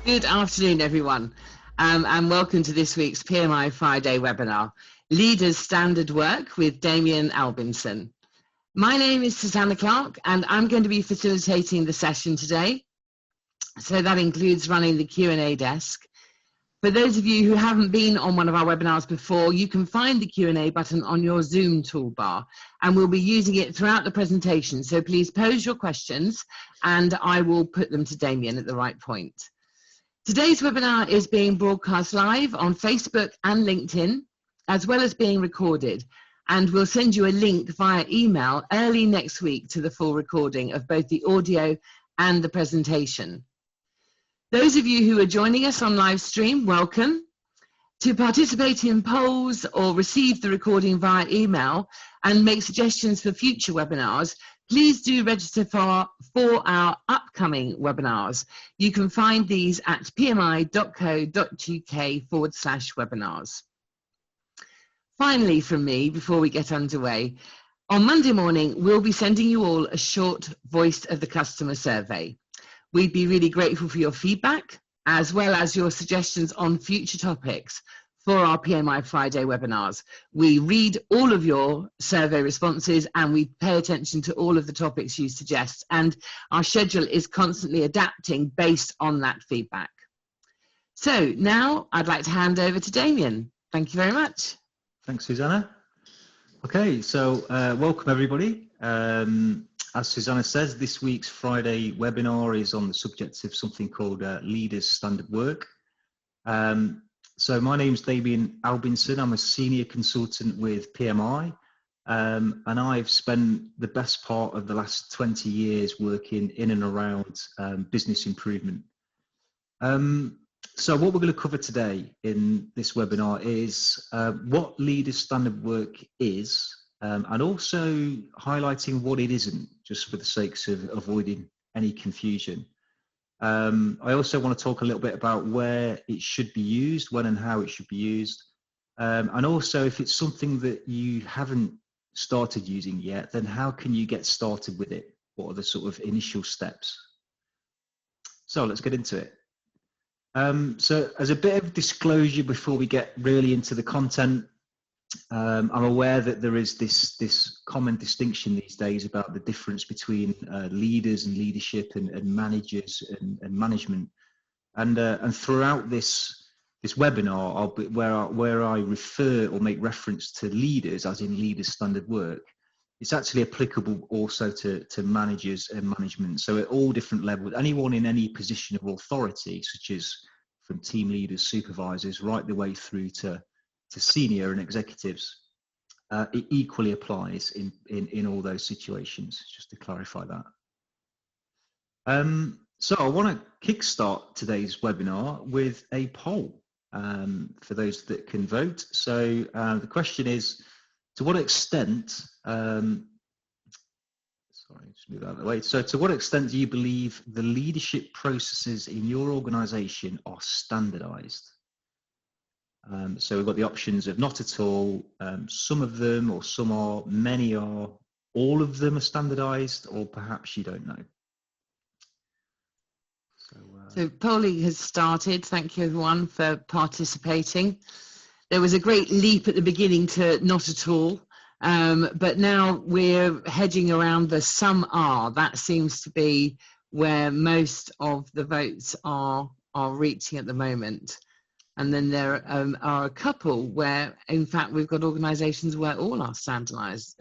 Good afternoon, everyone, and welcome to this week's PMI Friday webinar, Leaders Standard Work with Damion Albinson. My name is Susanna Clark, and I'm going to be facilitating the session today. So that includes running the Q&A desk. For those of you who haven't been on one of our webinars before, you can find the Q&A button on your Zoom toolbar, and we'll be using it throughout the presentation. So please pose your questions, and I will put them to Damion at the right point. Today's webinar is being broadcast live on Facebook and LinkedIn, as well as being recorded, and we'll send you a link via email early next week to the full recording of both the audio and the presentation. Those of you who are joining us on live stream, welcome. To participate in polls or receive the recording via email and make suggestions for future webinars, please do register for our upcoming webinars. You can find these at pmi.co.uk/webinars. Finally, from me, before we get underway, on Monday morning, we'll be sending you all a short Voice of the Customer survey. We'd be really grateful for your feedback, as well as your suggestions on future topics for our PMI Friday webinars. We read all of your survey responses and we pay attention to all of the topics you suggest, and our schedule is constantly adapting based on that feedback. So now I'd like to hand over to Damion. Thank you very much. Thanks, Susanna. Okay, so welcome everybody. As Susanna says, this week's Friday webinar is on the subject of something called Leaders Standard Work. So my name's Damion Albinson. I'm a senior consultant with PMI, and I've spent the best part of the last 20 years working in and around business improvement. So what we're going to cover today in this webinar is what Leaders Standard Work is, and also highlighting what it isn't, just for the sakes of avoiding any confusion. I also want to talk a little bit about where it should be used, when and how it should be used, and also if it's something that you haven't started using yet, then how can you get started with it? What are the sort of initial steps? So let's get into it. So as a bit of disclosure before we get really into the content, I'm aware that there is this common distinction these days about the difference between leaders and leadership and managers and management, and throughout this webinar, where I refer or make reference to leaders, as in Leaders Standard Work, it's actually applicable also to managers and management. So at all different levels, anyone in any position of authority, such as from team leaders, supervisors, right the way through to senior and executives, it equally applies in all those situations, just to clarify that. So I want to kickstart today's webinar with a poll for those that can vote. So the question is, to what extent, sorry, just move out of the way. So to what extent do you believe the leadership processes in your organization are standardized? So we've got the options of not at all, some of them, or some are, many are, all of them are standardized, or perhaps you don't know. So polling has started. Thank you everyone for participating. There was a great leap at the beginning to not at all, but now we're hedging around the some are. That seems to be where most of the votes are reaching at the moment. And then there are a couple where, in fact, we've got organisations where all are standardised,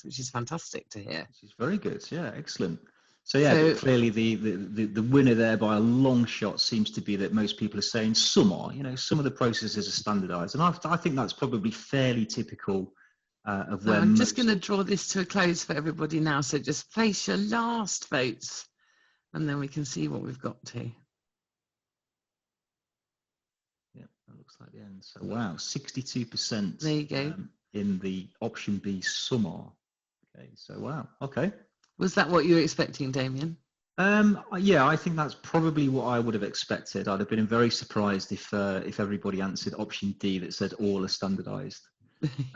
which is fantastic to hear. Which is very good. Yeah, excellent. So yeah, so, clearly the winner there by a long shot seems to be that most people are saying some are. You know, some of the processes are standardised, and I think that's probably fairly typical of when. I'm just going to draw this to a close for everybody now. So just place your last votes, and then we can see what we've got to. That looks like the end. So wow, 62%. There you go. In the option B, some are. Okay, so wow. Okay. Was that what you were expecting, Damion? Yeah, I think that's probably what I would have expected. I'd have been very surprised if everybody answered option D that said all are standardised.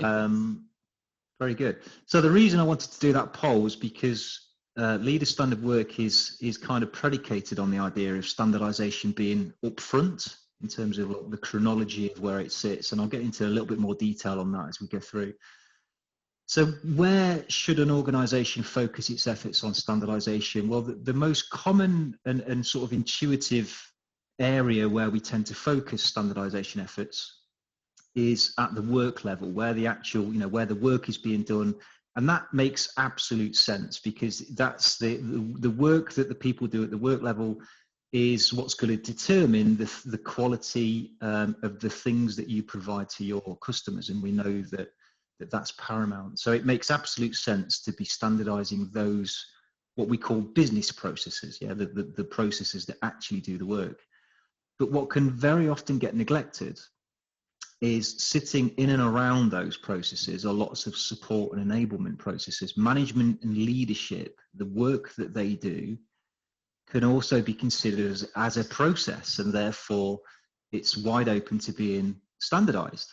Very good. So the reason I wanted to do that poll was because leader standard work is kind of predicated on the idea of standardization being upfront in terms of the chronology of where it sits, and I'll get into a little bit more detail on that as we go through. So where should an organization focus its efforts on standardization? Well, the most common and sort of intuitive area where we tend to focus standardization efforts is at the work level, where the actual, where the work is being done. And that makes absolute sense, because that's the work that the people do at the work level is what's going to determine the quality of the things that you provide to your customers. And we know that that's paramount. So it makes absolute sense to be standardizing those, what we call business processes, the processes that actually do the work. But what can very often get neglected is sitting in and around those processes are lots of support and enablement processes. Management and leadership, the work that they do, can also be considered as a process, and therefore it's wide open to being standardized.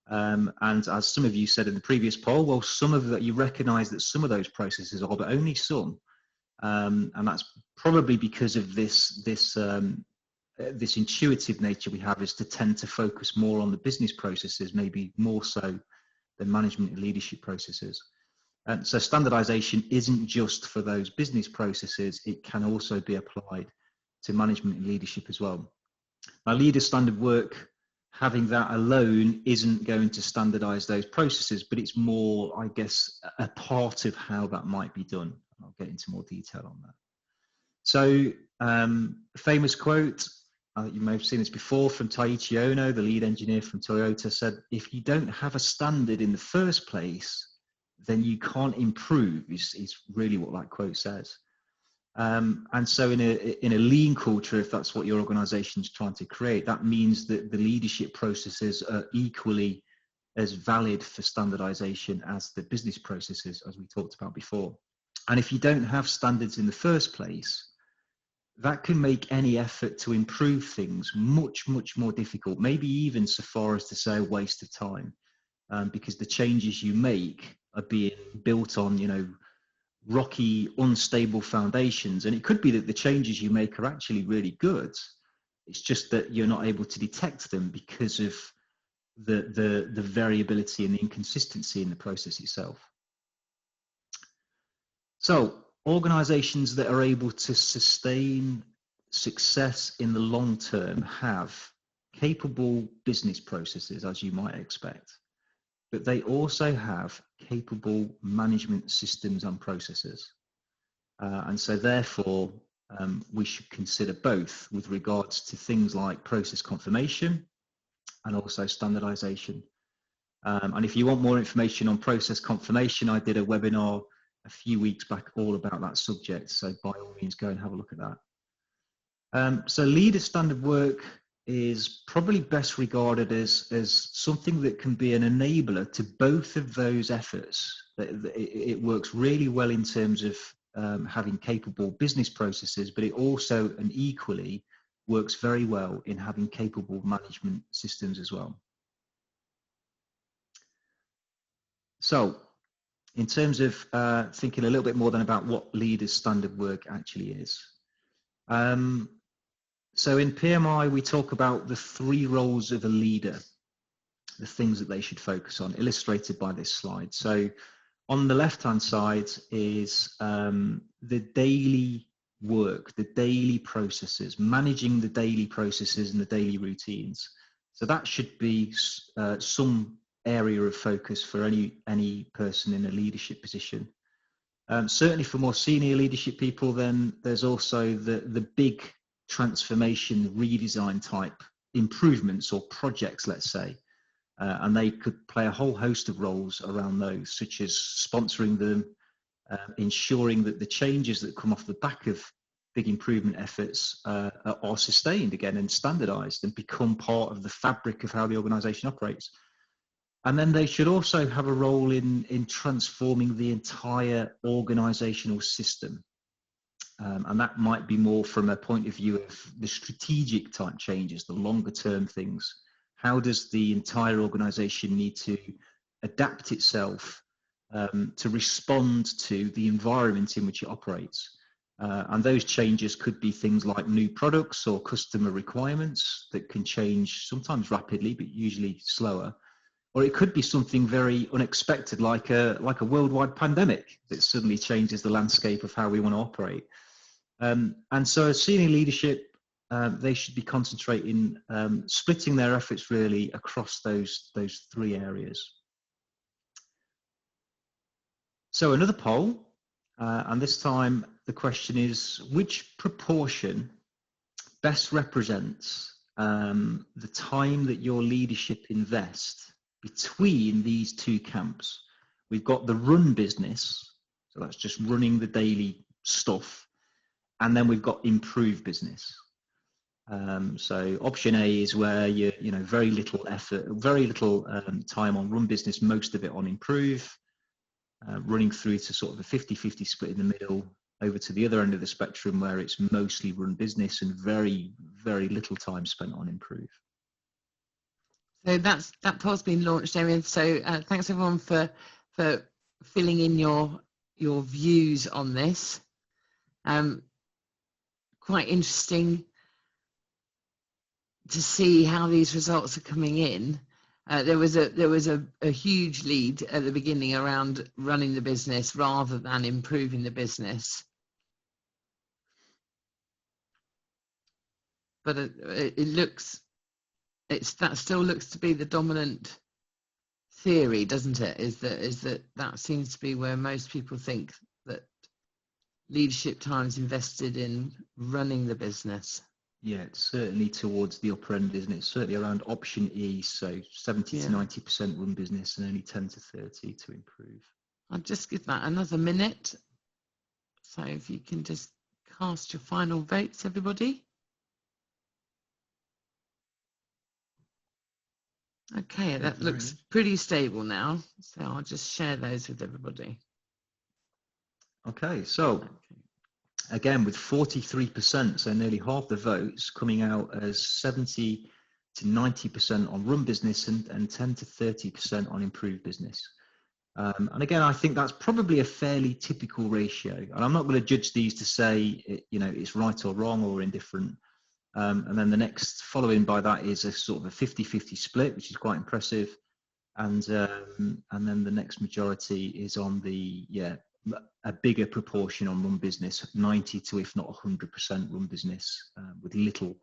And as some of you said in the previous poll, well, some of that, you recognize that some of those processes are, but only some. And that's probably because of this intuitive nature we have, is to tend to focus more on the business processes, maybe more so than management and leadership processes. And so standardization isn't just for those business processes, it can also be applied to management and leadership as well. Now, leader standard work, having that alone isn't going to standardize those processes, but it's more, I guess, a part of how that might be done. I'll get into more detail on that. So, famous quote, you may have seen this before, from Taiichi Ono, the lead engineer from Toyota, said, "If you don't have a standard in the first place, then you can't improve," is really what that quote says. And so in a lean culture, if that's what your organization is trying to create, that means that the leadership processes are equally as valid for standardization as the business processes, as we talked about before. And if you don't have standards in the first place, that can make any effort to improve things much, much more difficult, maybe even so far as to say a waste of time, because the changes you make are being built on, rocky, unstable foundations. And it could be that the changes you make are actually really good. It's just that you're not able to detect them because of the variability and the inconsistency in the process itself. So organizations that are able to sustain success in the long term have capable business processes, as you might expect, but they also have capable management systems and processes. And so therefore, we should consider both with regards to things like process confirmation and also standardization. And if you want more information on process confirmation, I did a webinar a few weeks back all about that subject. So by all means, go and have a look at that. So leader standard work is probably best regarded as something that can be an enabler to both of those efforts. It works really well in terms of having capable business processes, but it also and equally works very well in having capable management systems as well. So in terms of thinking a little bit more than about what leaders standard work actually is. So in PMI, we talk about the 3 roles of a leader, the things that they should focus on, illustrated by this slide. So on the left-hand side is the daily work, the daily processes, managing the daily processes and the daily routines. So that should be some area of focus for any person in a leadership position. Certainly for more senior leadership people, then there's also the big transformation, redesign type improvements or projects, let's say, and they could play a whole host of roles around those, such as sponsoring them, ensuring that the changes that come off the back of big improvement efforts are sustained again and standardized and become part of the fabric of how the organization operates. And then they should also have a role in transforming the entire organizational system. And that might be more from a point of view of the strategic type changes, the longer term things. How does the entire organization need to adapt itself to respond to the environment in which it operates. And those changes could be things like new products or customer requirements that can change sometimes rapidly, but usually slower. Or it could be something very unexpected, like a worldwide pandemic that suddenly changes the landscape of how we want to operate. And so as senior leadership, they should be concentrating, splitting their efforts really across those three areas. So another poll, and this time the question is, which proportion best represents the time that your leadership invest between these two camps? We've got the run business, so that's just running the daily stuff, and then we've got improve business. So option A is where you know very little effort, very little time on run business, most of it on improve. Running through to sort of a 50-50 split in the middle, over to the other end of the spectrum where it's mostly run business and very, very little time spent on improve. So that poll's been launched, Damion. So thanks everyone for filling in your views on this. Quite interesting to see how these results are coming in. There was a huge lead at the beginning around running the business rather than improving the business, but that still looks to be the dominant theory, doesn't it? Is that seems to be where most people think that leadership time is invested in running the business. Yeah, it's certainly towards the upper end, isn't it? Certainly around option E, so 70 to 90% run business and only 10 to 30 to improve. I'll just give that another minute. So if you can just cast your final votes, everybody. Okay, that looks pretty stable now. So I'll just share those with everybody. Okay, so again, with 43%, so nearly half the votes coming out as 70 to 90% on run business and 10 to 30% on improved business. And again, I think that's probably a fairly typical ratio. And I'm not going to judge these to say, it's right or wrong or indifferent. And then the next following by that is a sort of a 50-50 split, which is quite impressive. And then the next majority is on the, a bigger proportion on run business, 90 to if not 100% run business, with little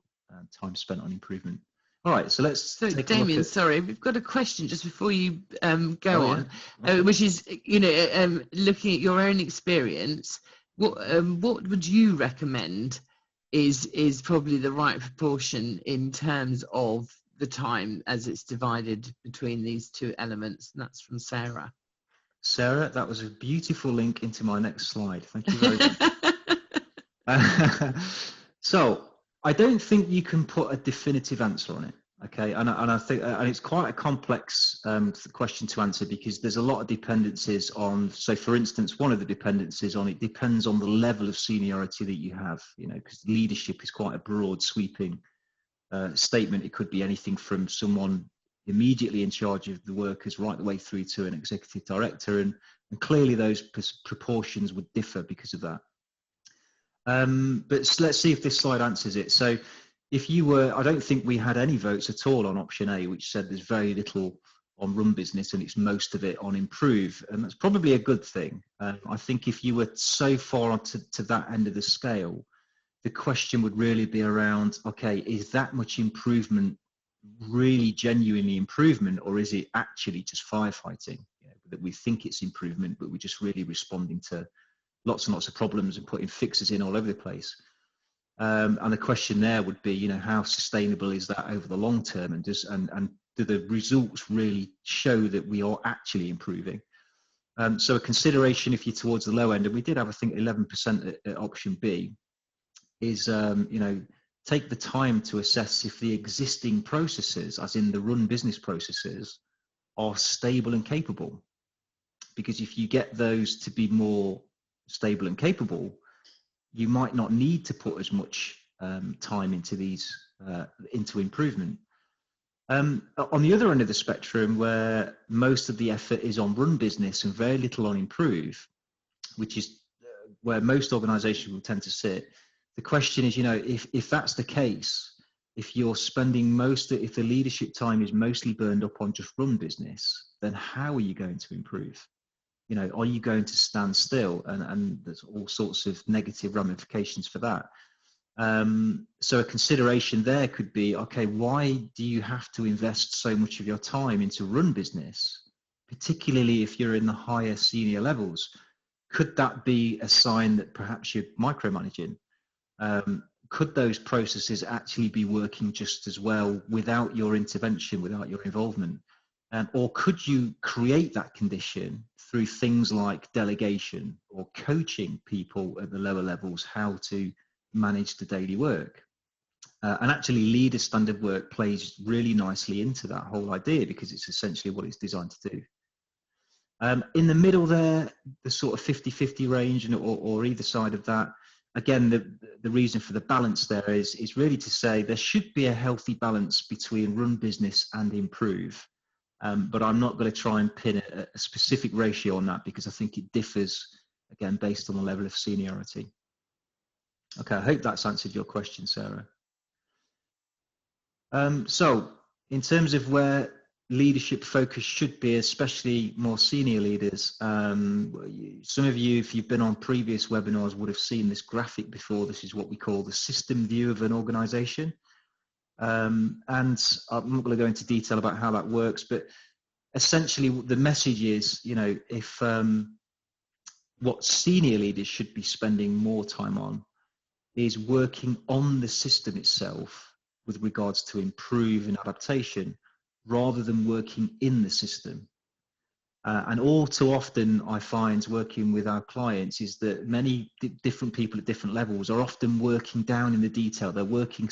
time spent on improvement. All right, so let's take a Damion, look at... sorry, we've got a question just before you go on, okay. Which is, looking at your own experience, what would you recommend is probably the right proportion in terms of the time as it's divided between these two elements? And that's from Sarah. Sarah, that was a beautiful link into my next slide. Thank you very much. So I don't think you can put a definitive answer on it. Okay, and I think it's quite a complex question to answer because there's a lot of dependencies on. So, for instance, one of the dependencies on it depends on the level of seniority that you have. Because leadership is quite a broad, sweeping statement. It could be anything from someone immediately in charge of the workers right the way through to an executive director, and clearly those proportions would differ because of that. But let's see if this slide answers it. So if you were, I don't think we had any votes at all on option A, which said there's very little on run business and it's most of it on improve, and that's probably a good thing. I think if you were so far to that end of the scale, the question would really be around, okay, is that much improvement really genuinely improvement, or is it actually just firefighting? That we think it's improvement, but we're just really responding to lots and lots of problems and putting fixes in all over the place. And the question there would be, how sustainable is that over the long term, and do the results really show that we are actually improving? So a consideration, if you're towards the low end, and we did have, I think, 11% at option B, is take the time to assess if the existing processes, as in the run business processes, are stable and capable. Because if you get those to be more stable and capable, you might not need to put as much time into these, into improvement. On the other end of the spectrum, where most of the effort is on run business and very little on improve, which is where most organizations will tend to sit, the question is, if that's the case, if you're spending if the leadership time is mostly burned up on just run business, then how are you going to improve? Are you going to stand still? And there's all sorts of negative ramifications for that. So a consideration there could be, okay, why do you have to invest so much of your time into run business, particularly if you're in the higher senior levels? Could that be a sign that perhaps you're micromanaging? Could those processes actually be working just as well without your intervention, without your involvement? Or could you create that condition through things like delegation or coaching people at the lower levels how to manage the daily work? And actually, leader standard work plays really nicely into that whole idea, because it's essentially what it's designed to do. In the middle there, the sort of 50-50 range, or either side of that, again, the reason for the balance there is really to say there should be a healthy balance between run business and improve. But I'm not going to try and pin a specific ratio on that, because I think it differs, again, based on the level of seniority. Okay, I hope that's answered your question, Sarah. So in terms of where leadership focus should be, especially more senior leaders, some of you, if you've been on previous webinars, would have seen this graphic before. This is what we call the system view of an organization. And I'm not going to go into detail about how that works, but essentially the message is, if what senior leaders should be spending more time on is working on the system itself with regards to improve and adaptation, rather than working in the system. And all too often I find, working with our clients, is that many different people at different levels are often working down in the detail. They're working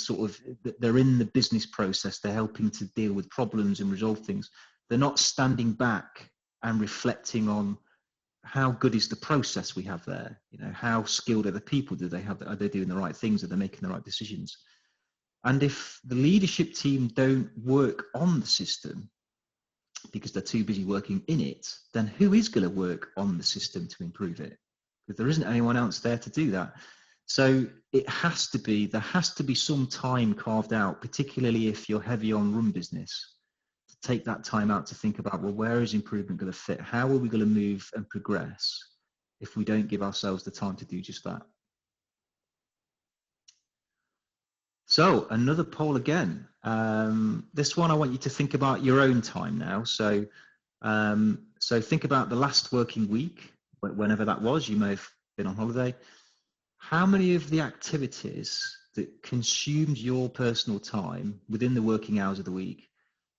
they're in the business process. They're helping to deal with problems and resolve things. They're not standing back and reflecting on how good is the process we have there. How skilled are the people? Do they have? Are they doing the right things? Are they making the right decisions? And if the leadership team don't work on the system because they're too busy working in it, then who is going to work on the system to improve it? Because there isn't anyone else there to do that. So there has to be some time carved out, particularly if you're heavy on run business, to take that time out to think about, well, where is improvement going to fit? How are we going to move and progress if we don't give ourselves the time to do just that? So another poll again. This one, I want you to think about your own time now. So think about the last working week, whenever that was. You may have been on holiday. How many of the activities that consumed your personal time within the working hours of the week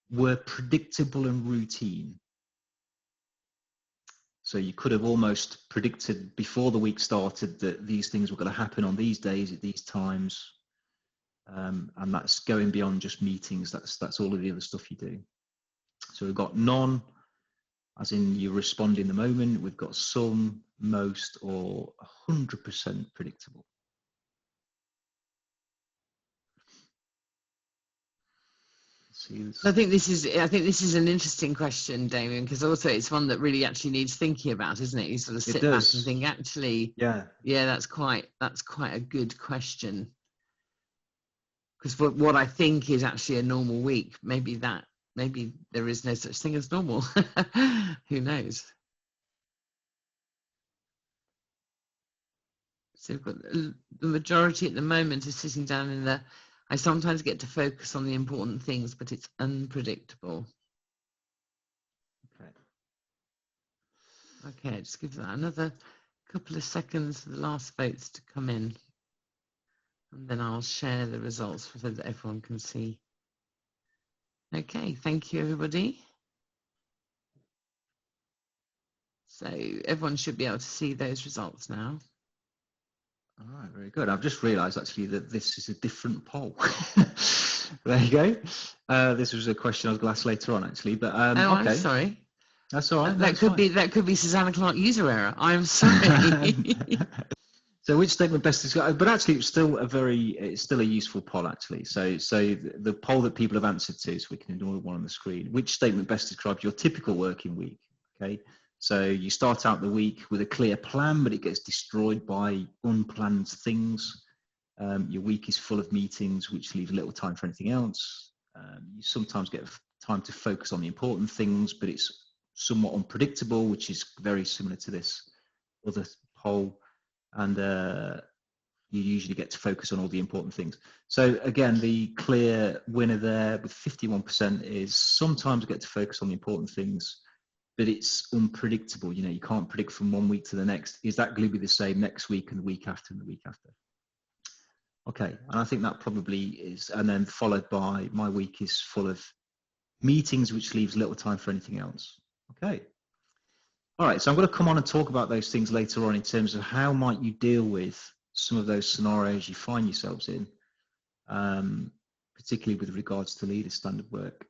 were predictable and routine? So you could have almost predicted before the week started that these things were going to happen on these days at these times. And that's going beyond just meetings. That's all of the other stuff you do. So we've got none, as in you respond in the moment. We've got some, most, or 100% predictable. I think this is an interesting question, Damion, because also it's one that really actually needs thinking about, isn't it? You sort of sit back and think, actually, yeah, that's quite a good question. Because what I think is actually a normal week, maybe there is no such thing as normal. Who knows? So we've got the majority at the moment is sitting down in the, I sometimes get to focus on the important things, but it's unpredictable. Okay, just give that another couple of seconds for the last votes to come in. And then I'll share the results so that everyone can see. Okay, thank you, everybody. So everyone should be able to see those results now. All right, very good. I've just realised actually that this is a different poll. There you go. This was a question I was going to ask later on, actually. But oh, okay. I'm sorry. That's all right. That could be Susanna Clark user error. I'm sorry. So which statement best describes? But actually, it's still a useful poll actually. So the poll that people have answered to, so we can ignore the one on the screen. Which statement best describes your typical working week? Okay, so you start out the week with a clear plan, but it gets destroyed by unplanned things. Your week is full of meetings, which leave little time for anything else. You sometimes get time to focus on the important things, but it's somewhat unpredictable, which is very similar to this other poll. And you usually get to focus on all the important things. So again, the clear winner there with 51% is sometimes get to focus on the important things, but it's unpredictable. You know, you can't predict from one week to the next. Is that going to be the same next week and the week after and the week after? Okay, and I think that probably is, and then followed by my week is full of meetings, which leaves little time for anything else. Okay. All right, so I'm going to come on and talk about those things later on in terms of how might you deal with some of those scenarios you find yourselves in, particularly with regards to leader standard work.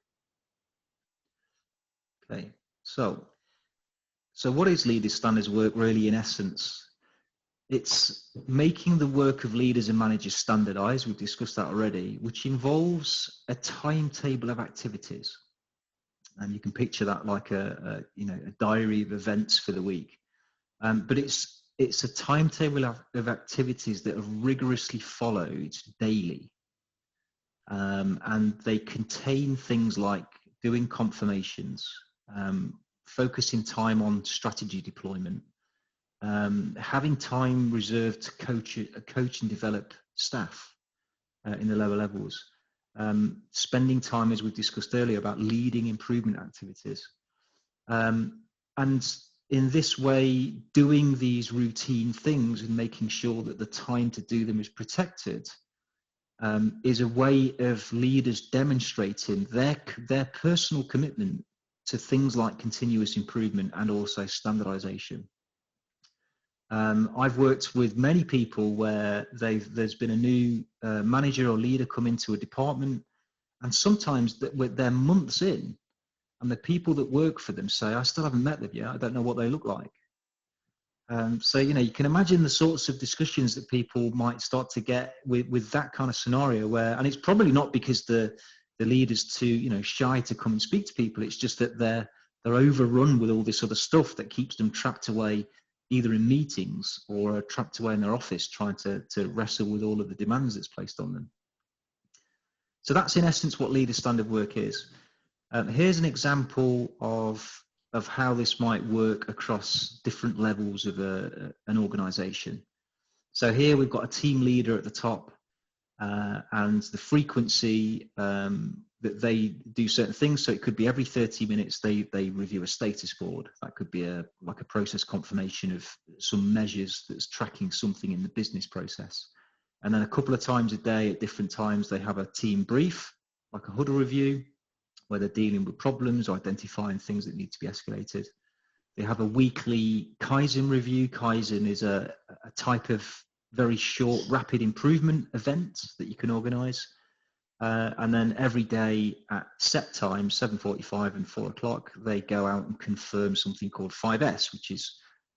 Okay, so what is leader standards work really in essence? It's making the work of leaders and managers standardized, we've discussed that already, which involves a timetable of activities. And you can picture that like a diary of events for the week. But it's a timetable of activities that are rigorously followed daily. And they contain things like doing confirmations, focusing time on strategy deployment, having time reserved to coach and develop staff in the lower levels. Spending time, as we discussed earlier, about leading improvement activities. And in this way, doing these routine things and making sure that the time to do them is protected is a way of leaders demonstrating their personal commitment to things like continuous improvement and also standardization. I've worked with many people where there's been a new manager or leader come into a department, and sometimes they're months in, and the people that work for them say, I still haven't met them yet, I don't know what they look like. So, you know, you can imagine the sorts of discussions that people might start to get with that kind of scenario where, and it's probably not because the leader's too, you know, shy to come and speak to people, it's just that they're overrun with all this other stuff that keeps them trapped away either in meetings or trapped away in their office trying to wrestle with all of the demands that's placed on them. So that's in essence what leader standard work is. Here's an example of how this might work across different levels of an organization. So here we've got a team leader at the top, and the frequency that they do certain things. So it could be every 30 minutes they review a status board. That could be like a process confirmation of some measures that's tracking something in the business process. And then a couple of times a day at different times they have a team brief, like a huddle review, where they're dealing with problems or identifying things that need to be escalated. They have a weekly Kaizen review. Kaizen is a type of very short, rapid improvement event that you can organize. And then every day at set times, 7:45 and 4 o'clock, they go out and confirm something called 5S, which is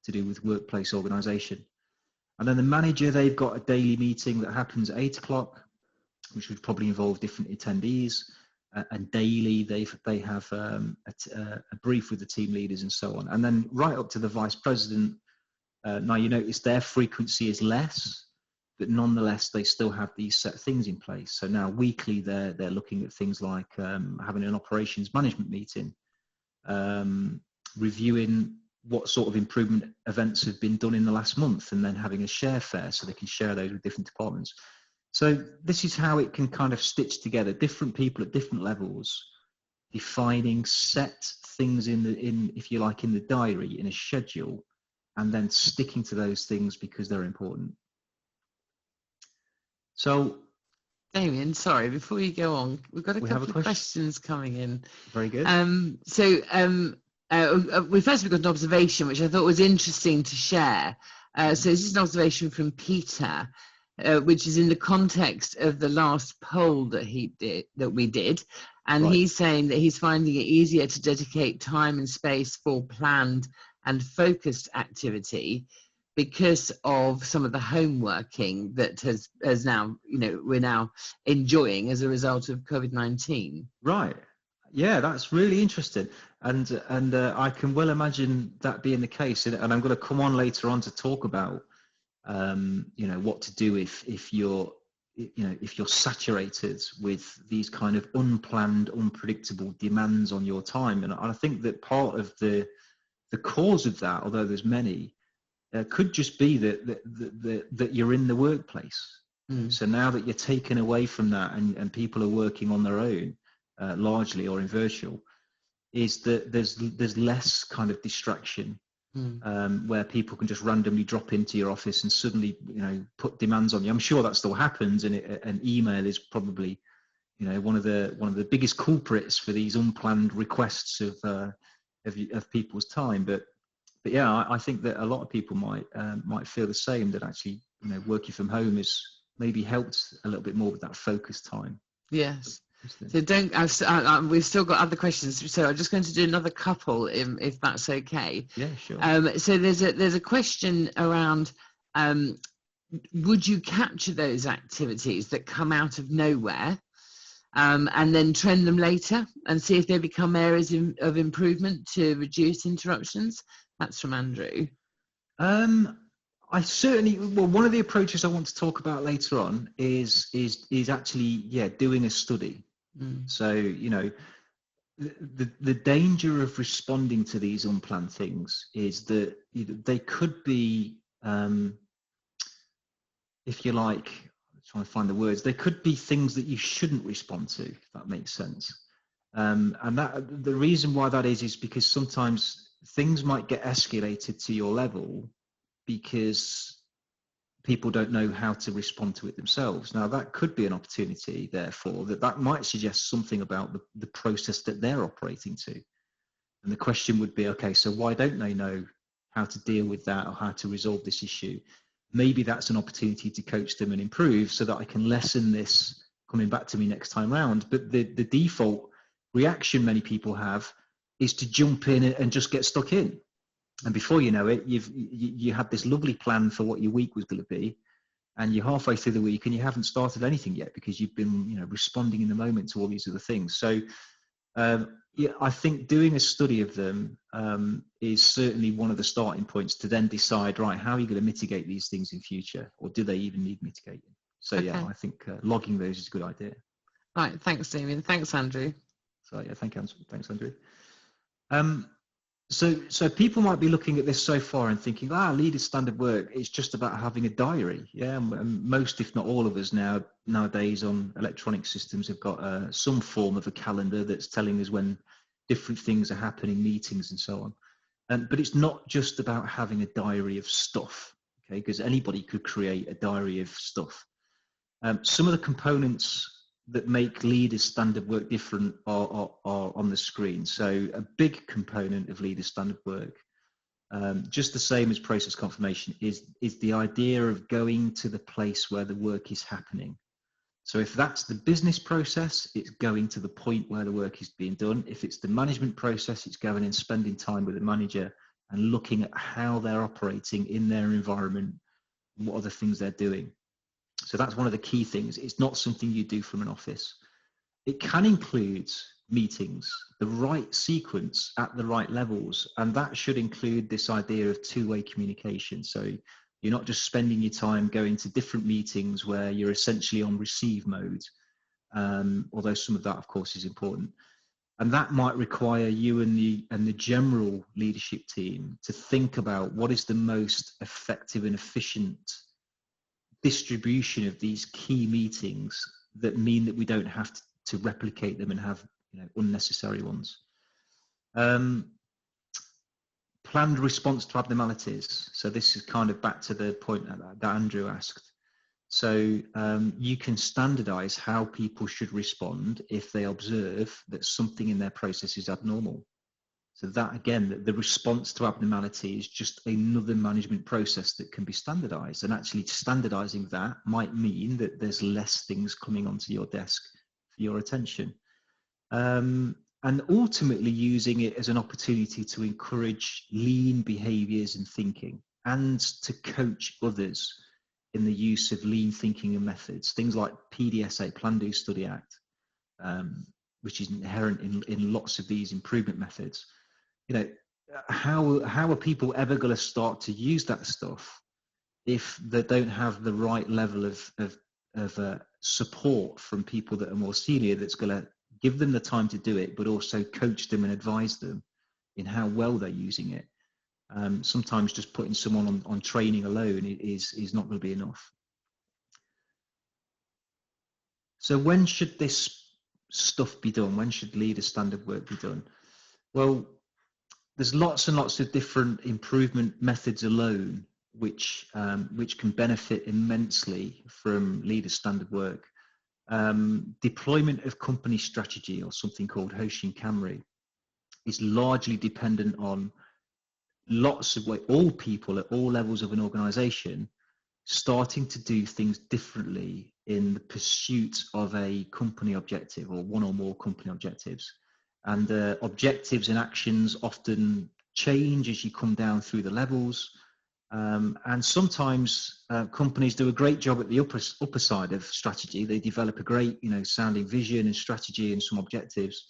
to do with workplace organization. And then the manager, they've got a daily meeting that happens at 8 o'clock, which would probably involve different attendees. And daily, they have a brief with the team leaders and so on. And then right up to the vice president, now you notice their frequency is less, but nonetheless, they still have these set things in place. So now weekly, they're looking at things like having an operations management meeting, reviewing what sort of improvement events have been done in the last month, and then having a share fair so they can share those with different departments. So this is how it can kind of stitch together different people at different levels, defining set things if you like, in the diary, in a schedule, and then sticking to those things because they're important. So, Damion, sorry, before you go on, we've got a couple of questions coming in. Very good. We first got an observation which I thought was interesting to share. So this is an observation from Peter, which is in the context of the last poll that we did, and right. He's saying that he's finding it easier to dedicate time and space for planned and focused activity, because of some of the home working that has now, we're now enjoying as a result of COVID-19. Right. Yeah, that's really interesting, and I can well imagine that being the case. And I'm going to come on later on to talk about what to do if you're saturated with these kind of unplanned, unpredictable demands on your time. And I think that part of the cause of that, although there's many, could just be that you're in the workplace. So now that you're taken away from that and people are working on their own, largely or in virtual, is that there's less kind of distraction, where people can just randomly drop into your office and suddenly put demands on you. I'm sure that still happens, and an email is probably one of the biggest culprits for these unplanned requests of people's time. But yeah, I think that a lot of people might feel the same, that actually working from home has maybe helped a little bit more with that focus time. Yes. So we've still got other questions, so I'm just going to do another couple if that's okay. Yeah, sure. So there's a question around, would you capture those activities that come out of nowhere, and then trend them later and see if they become areas of improvement to reduce interruptions? That's from Andrew. I certainly, one of the approaches I want to talk about later on is actually, doing a study. So, the danger of responding to these unplanned things is that they could be, if you like, I'm trying to find the words, they could be things that you shouldn't respond to, if that makes sense. And that the reason why that is because sometimes things might get escalated to your level because people don't know how to respond to it themselves. Now, that could be an opportunity, therefore, that might suggest something about the process that they're operating to. And the question would be, okay, so why don't they know how to deal with that or how to resolve this issue? Maybe that's an opportunity to coach them and improve so that I can lessen this coming back to me next time round. But the default reaction many people have is to jump in and just get stuck in. And before you know it, you had this lovely plan for what your week was going to be, and you're halfway through the week and you haven't started anything yet because you've been responding in the moment to all these other things. So I think doing a study of them is certainly one of the starting points to then decide, right, how are you going to mitigate these things in future, or do they even need mitigating? So okay. Yeah, I think logging those is a good idea. Right, thanks, Damion. Thanks, Andrew. So yeah, thanks, Andrew. So people might be looking at this so far and thinking, leaders standard work, it's just about having a diary. Yeah, and most, if not all of us nowadays on electronic systems have got some form of a calendar that's telling us when different things are happening, meetings and so on. But it's not just about having a diary of stuff, okay? Because anybody could create a diary of stuff. Some of the components that make leaders standard work different are on the screen. So a big component of leaders standard work, just the same as process confirmation, is the idea of going to the place where the work is happening. So if that's the business process, it's going to the point where the work is being done. If it's the management process, it's going and spending time with the manager and looking at how they're operating in their environment, what are the things they're doing. So that's one of the key things. It's not something you do from an office. It can include meetings, the right sequence at the right levels, and that should include this idea of two-way communication. So you're not just spending your time going to different meetings where you're essentially on receive mode, although some of that, of course, is important. And that might require you and the general leadership team to think about what is the most effective and efficient distribution of these key meetings that mean that we don't have to replicate them and have unnecessary ones. Planned response to abnormalities. So this is kind of back to the point that Andrew asked. So you can standardize how people should respond if they observe that something in their process is abnormal. So that, again, the response to abnormality is just another management process that can be standardized. And actually standardizing that might mean that there's less things coming onto your desk for your attention. And ultimately using it as an opportunity to encourage lean behaviors and thinking. and to coach others in the use of lean thinking and methods, things like PDSA, Plan, Do, Study, Act, which is inherent in lots of these improvement methods. You know, how are people ever going to start to use that stuff if they don't have the right level of support from people that are more senior, that's going to give them the time to do it, but also coach them and advise them in how well they're using it. Sometimes just putting someone on training alone is not going to be enough. So when should this stuff be done? When should leader standard work be done? Well, there's lots and lots of different improvement methods alone which can benefit immensely from leader standard work. Deployment of company strategy, or something called HOSHIN KANRI, is largely dependent on lots of all people at all levels of an organization starting to do things differently in the pursuit of a company objective, or one or more company objectives. And objectives and actions often change as you come down through the levels. And sometimes companies do a great job at the upper side of strategy. They develop a great, sounding vision and strategy and some objectives.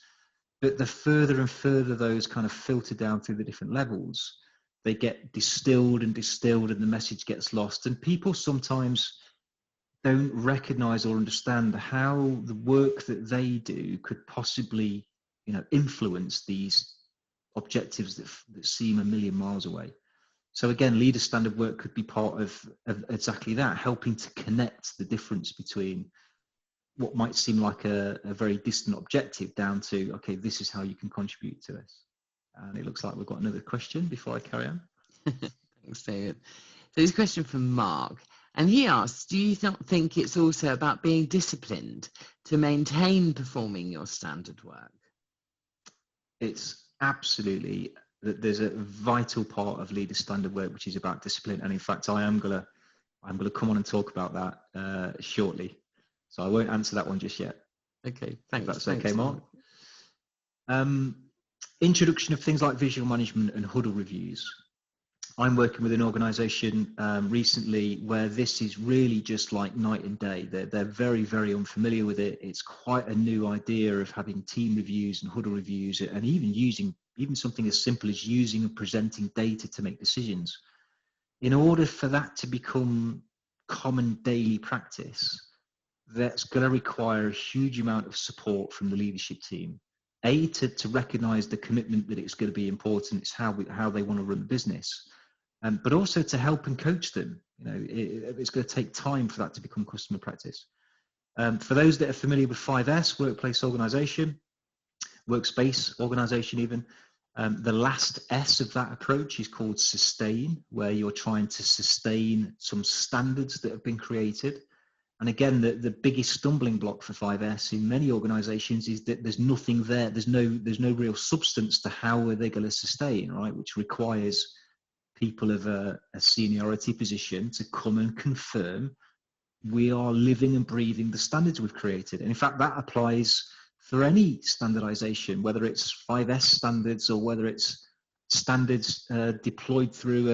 But the further and further those kind of filter down through the different levels, they get distilled and the message gets lost. And people sometimes don't recognize or understand how the work that they do could possibly, influence these objectives that seem a million miles away. So again, leader standard work could be part of exactly that, helping to connect the difference between what might seem like a very distant objective down to, okay, this is how you can contribute to this. And it looks like we've got another question before I carry on. Thanks, David. So this question from Mark, and he asks, do you not think it's also about being disciplined to maintain performing your standard work? It's absolutely, that there's a vital part of leader standard work which is about discipline, and in fact I'm gonna come on and talk about that shortly, so I won't answer that one just yet. Okay, thanks. If that's okay, Mark. Introduction of things like visual management and huddle reviews. I'm working with an organization recently where this is really just like night and day. They're very, very unfamiliar with it. It's quite a new idea of having team reviews and huddle reviews, and even something as simple as using and presenting data to make decisions. In order for that to become common daily practice, that's going to require a huge amount of support from the leadership team. To recognize the commitment that it's going to be important, it's how they want to run the business. But also to help and coach them. It's going to take time for that to become customer practice. For those that are familiar with 5S, workplace organization, workspace organization even, the last S of that approach is called sustain, where you're trying to sustain some standards that have been created. And again, the biggest stumbling block for 5S in many organizations is that there's nothing there. There's no real substance to how are they going to sustain, right? Which requires people of a seniority position to come and confirm we are living and breathing the standards we've created. And in fact, that applies for any standardization, whether it's 5S standards or whether it's standards deployed through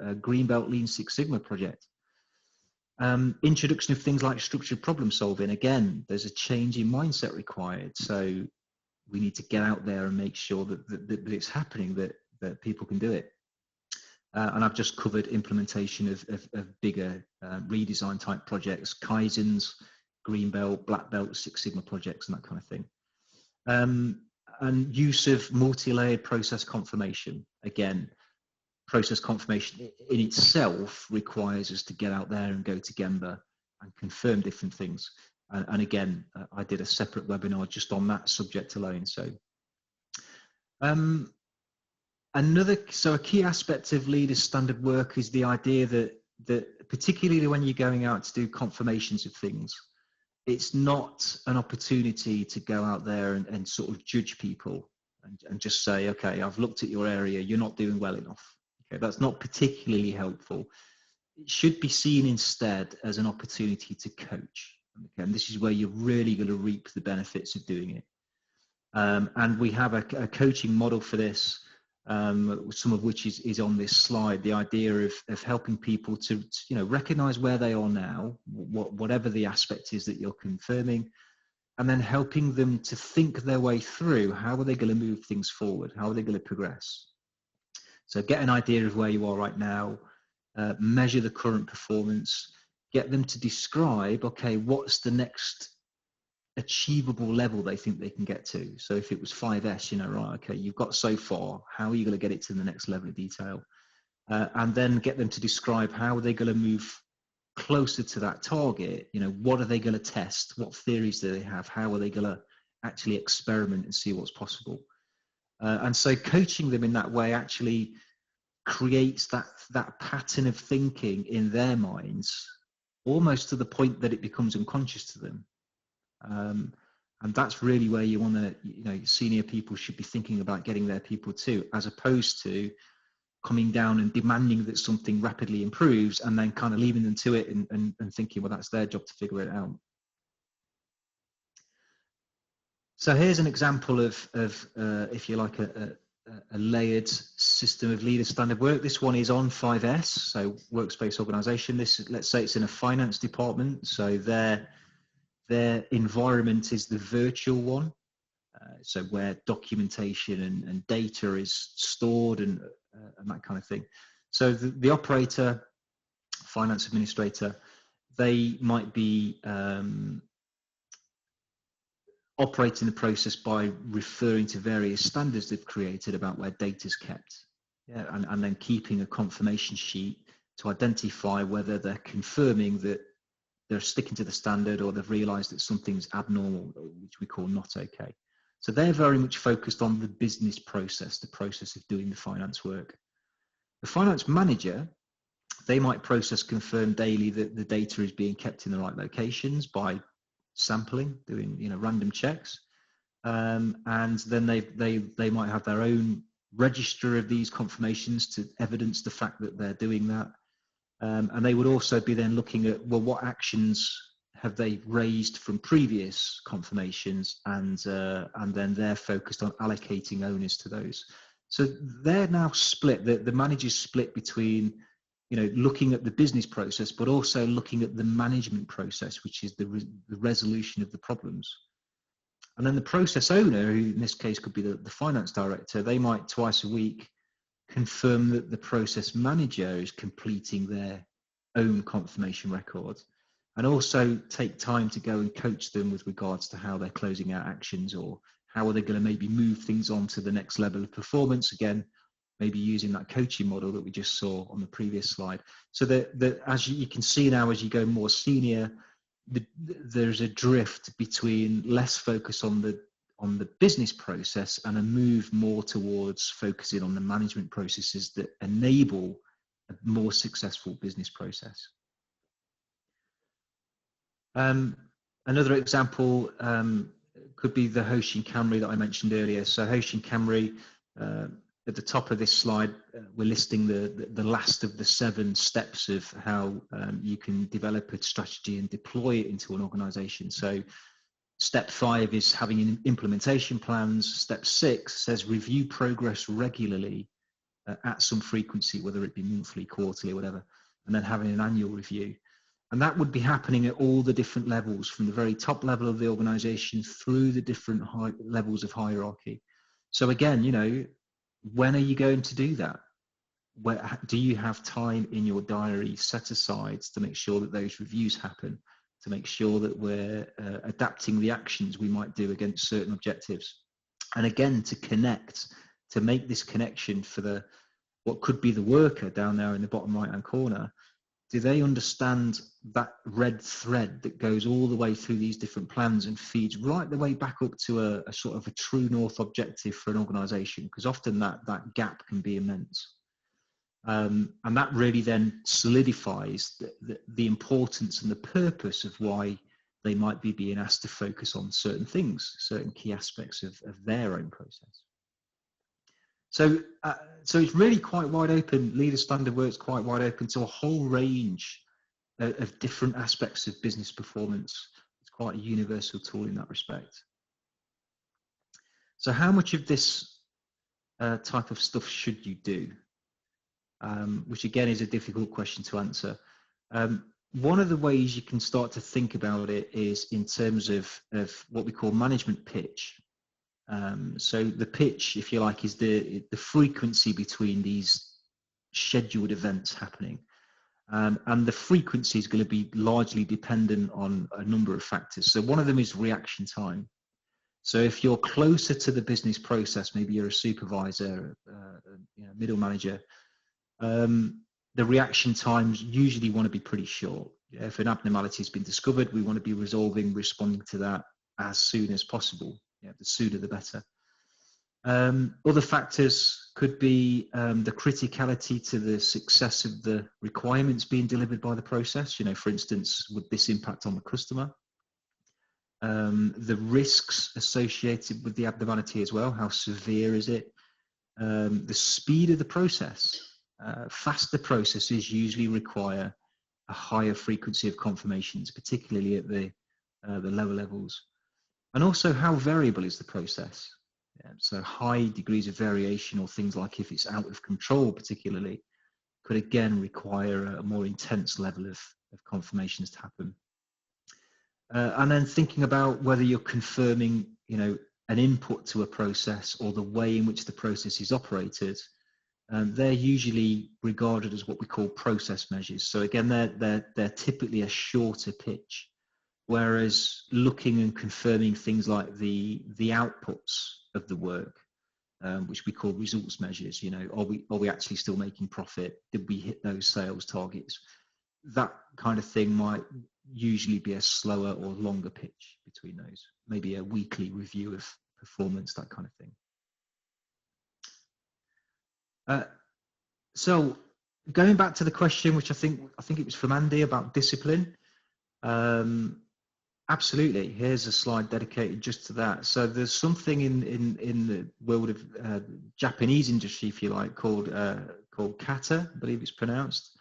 a Greenbelt Lean Six Sigma project. Introduction of things like structured problem solving. Again, there's a change in mindset required. So we need to get out there and make sure that it's happening, that people can do it. And I've just covered implementation of bigger redesign type projects, Kaizens, Green Belt, Black Belt, Six Sigma projects, and that kind of thing. And use of multi-layered process confirmation. Again, process confirmation in itself requires us to get out there and go to Gemba and confirm different things. And again, I did a separate webinar just on that subject alone. So. So a key aspect of leader standard work is the idea that particularly when you're going out to do confirmations of things, it's not an opportunity to go out there and sort of judge people and just say, okay, I've looked at your area, you're not doing well enough. Okay, that's not particularly helpful. It should be seen instead as an opportunity to coach. Okay, and this is where you're really going to reap the benefits of doing it. And we have a coaching model for this. some of which is on this slide. The idea of helping people to recognize where they are now, whatever the aspect is that you're confirming, and then helping them to think their way through how are they going to move things forward, how are they going to progress. So get an idea of where you are right now, measure the current performance, get them to describe, okay, what's the next achievable level they think they can get to. So if it was 5S, right, okay, you've got so far, how are you going to get it to the next level of detail? And then get them to describe how are they going to move closer to that target. What are they going to test? What theories do they have? How are they going to actually experiment and see what's possible? And so coaching them in that way actually creates that pattern of thinking in their minds, almost to the point that it becomes unconscious to them. And that's really where you want to, senior people should be thinking about getting their people to, as opposed to coming down and demanding that something rapidly improves and then kind of leaving them to it and thinking, well, that's their job to figure it out. So here's an example of if you like, a layered system of leader standard work. This one is on 5S, so workspace organization. Let's say it's in a finance department, so their environment is the virtual one, so where documentation and data is stored and that kind of thing. So the operator, finance administrator, they might be operating the process by referring to various standards they've created about where data is kept, and then keeping a confirmation sheet to identify whether they're confirming that they're sticking to the standard or they've realized that something's abnormal, which we call not okay. So they're very much focused on the business process, the process of doing the finance work. The finance manager, they might process confirm daily that the data is being kept in the right locations by sampling, doing random checks, and then they might have their own register of these confirmations to evidence the fact that they're doing that. And they would also be then looking at, well, what actions have they raised from previous confirmations, and then they're focused on allocating owners to those. So they're now split, the manager's split between looking at the business process, but also looking at the management process, which is the resolution of the problems. And then the process owner, who in this case could be the finance director, they might twice a week confirm that the process manager is completing their own confirmation record, and also take time to go and coach them with regards to how they're closing out actions, or how are they going to maybe move things on to the next level of performance, again, maybe using that coaching model that we just saw on the previous slide. So that as you can see now, as you go more senior, there's a drift between less focus on the business process and a move more towards focusing on the management processes that enable a more successful business process. Another example could be the HOSHIN KANRI that I mentioned earlier. So HOSHIN KANRI, at the top of this slide, we're listing the last of the 7 steps of how you can develop a strategy and deploy it into an organization. So step 5 is having implementation plans. Step 6 says review progress regularly at some frequency, whether it be monthly, quarterly, whatever, and then having an annual review. And that would be happening at all the different levels, from the very top level of the organization through the different levels of hierarchy. So again, when are you going to do that? Where do you have time in your diary set aside to make sure that those reviews happen, to make sure that we're adapting the actions we might do against certain objectives? And again, to make this connection for what could be the worker down there in the bottom right hand corner. Do they understand that red thread that goes all the way through these different plans and feeds right the way back up to a sort of a true north objective for an organization? Because often that gap can be immense. And that really then solidifies the importance and the purpose of why they might be being asked to focus on certain things, certain key aspects of their own process. So it's really quite wide open. Leader Standard work's quite wide open to a whole range of different aspects of business performance. It's quite a universal tool in that respect. So how much of this type of stuff should you do? Which again is a difficult question to answer. One of the ways you can start to think about it is in terms of what we call management pitch. So the pitch, if you like, is the frequency between these scheduled events happening. And the frequency is going to be largely dependent on a number of factors. So one of them is reaction time. So if you're closer to the business process, maybe you're a supervisor, middle manager, the reaction times usually want to be pretty short. If an abnormality has been discovered, we want to be responding to that as soon as possible. The sooner the better. Other factors could be the criticality to the success of the requirements being delivered by the process. For instance, would this impact on the customer? The risks associated with the abnormality as well. How severe is it? The speed of the process. Faster processes usually require a higher frequency of confirmations, particularly at the lower levels. And also, how variable is the process? So high degrees of variation, or things like if it's out of control particularly, could again require a more intense level of confirmations to happen. And then thinking about whether you're confirming, an input to a process or the way in which the process is operated. They're usually regarded as what we call process measures. So again, they're typically a shorter pitch. Whereas looking and confirming things like the outputs of the work, which we call results measures, are we actually still making profit? Did we hit those sales targets? That kind of thing might usually be a slower or longer pitch between those. Maybe a weekly review of performance, that kind of thing. So going back to the question, which I think it was from Andy about discipline. Absolutely. Here's a slide dedicated just to that. So there's something in the world of Japanese industry, if you like, called kata, I believe it's pronounced,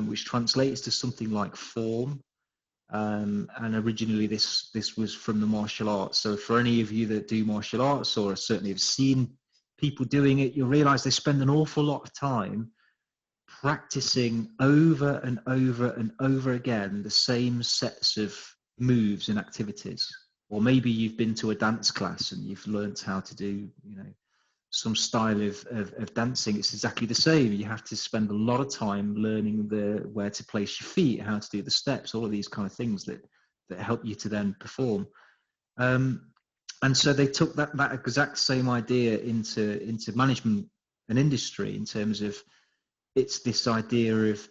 which translates to something like form. And originally this was from the martial arts. So for any of you that do martial arts, or certainly have seen people doing it, you'll realize they spend an awful lot of time practicing over and over and over again the same sets of moves and activities. Or maybe you've been to a dance class and you've learned how to do some style of dancing. It's exactly the same. You have to spend a lot of time learning where to place your feet, how to do the steps, all of these kind of things that help you to then perform. And so they took that exact same idea into management and industry, in terms of it's this idea of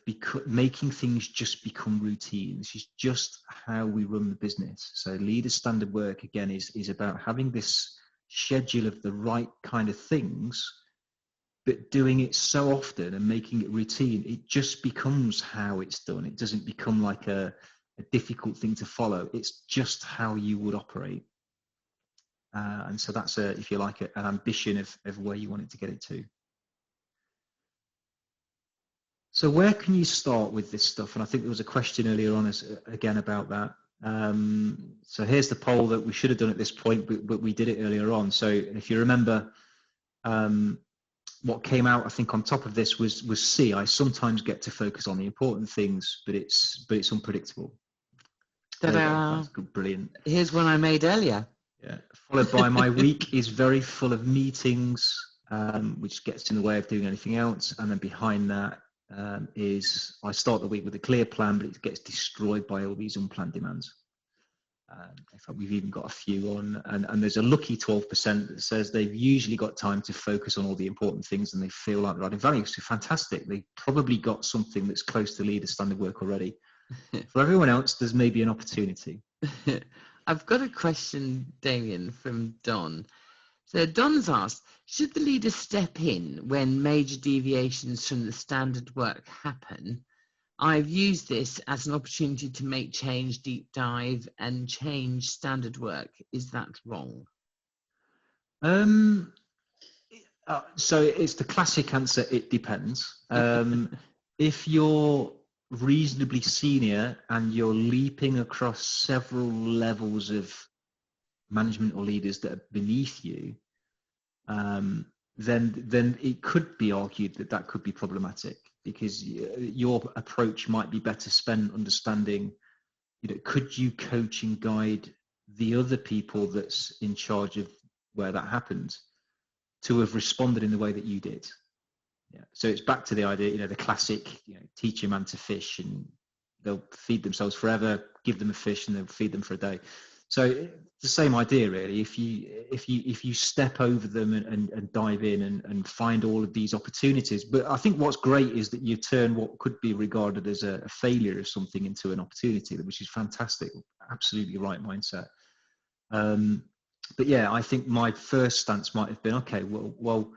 making things just become routine. This is just how we run the business. So leader standard work, again, is about having this schedule of the right kind of things, but doing it so often and making it routine, it just becomes how it's done. It doesn't become like a difficult thing to follow. It's just how you would operate. And so that's, if you like, an ambition of where you want it to get it to. So where can you start with this stuff? And I think there was a question earlier on again about that. So here's the poll that we should have done at this point, but we did it earlier on. So if you remember, what came out, I think, on top of this was C. I sometimes get to focus on the important things, but it's unpredictable. That's good, brilliant. Here's one I made earlier. Yeah. Followed by my week is very full of meetings, which gets in the way of doing anything else. And then behind that is I start the week with a clear plan, but it gets destroyed by all these unplanned demands. In fact, we've even got a few on, and there's a lucky 12% that says they've usually got time to focus on all the important things and they feel like they're adding value. So fantastic. They've probably got something that's close to leader standard work already. For everyone else, there's maybe an opportunity. I've got a question, Damion, from Don. So Don's asked, should the leader step in when major deviations from the standard work happen? I've used this as an opportunity to make change, deep dive, and change standard work. Is that wrong? So it's the classic answer, it depends. If you're reasonably senior and you're leaping across several levels of management or leaders that are beneath you, then it could be argued that that could be problematic, because your approach might be better spent understanding, could you coach and guide the other people that's in charge of where that happened to have responded in the way that you did. Yeah. So it's back to the idea, the classic, teach a man to fish and they'll feed themselves forever, give them a fish and they'll feed them for a day. So it's the same idea, really. If you step over them and dive in and find all of these opportunities. But I think what's great is that you turn what could be regarded as a failure of something into an opportunity, which is fantastic. Absolutely right mindset. But yeah, I think my first stance might have been, okay, well,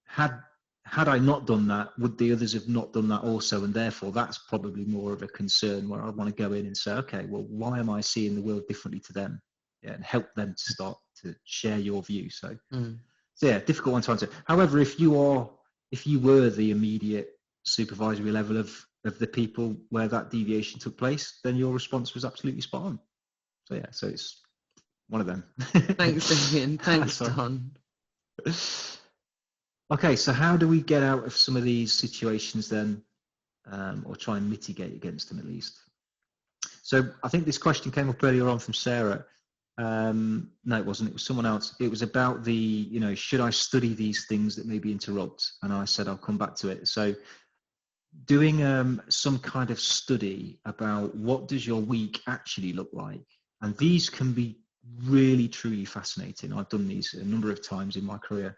had I not done that, would the others have not done that also? And therefore, that's probably more of a concern where I want to go in and say, okay, well, why am I seeing the world differently to them? Yeah, and help them to start to share your view. So yeah, difficult one to answer. However, if you were the immediate supervisory level of the people where that deviation took place, then your response was absolutely spot on. So yeah, so it's one of them. Thanks, Damion. Thanks, Don. Okay, so how do we get out of some of these situations then, or try and mitigate against them at least? So I think this question came up earlier on from Sarah. No, it wasn't. It was someone else. It was about the, should I study these things that maybe interrupt? And I said, I'll come back to it. So doing some kind of study about what does your week actually look like? And these can be really, truly fascinating. I've done these a number of times in my career.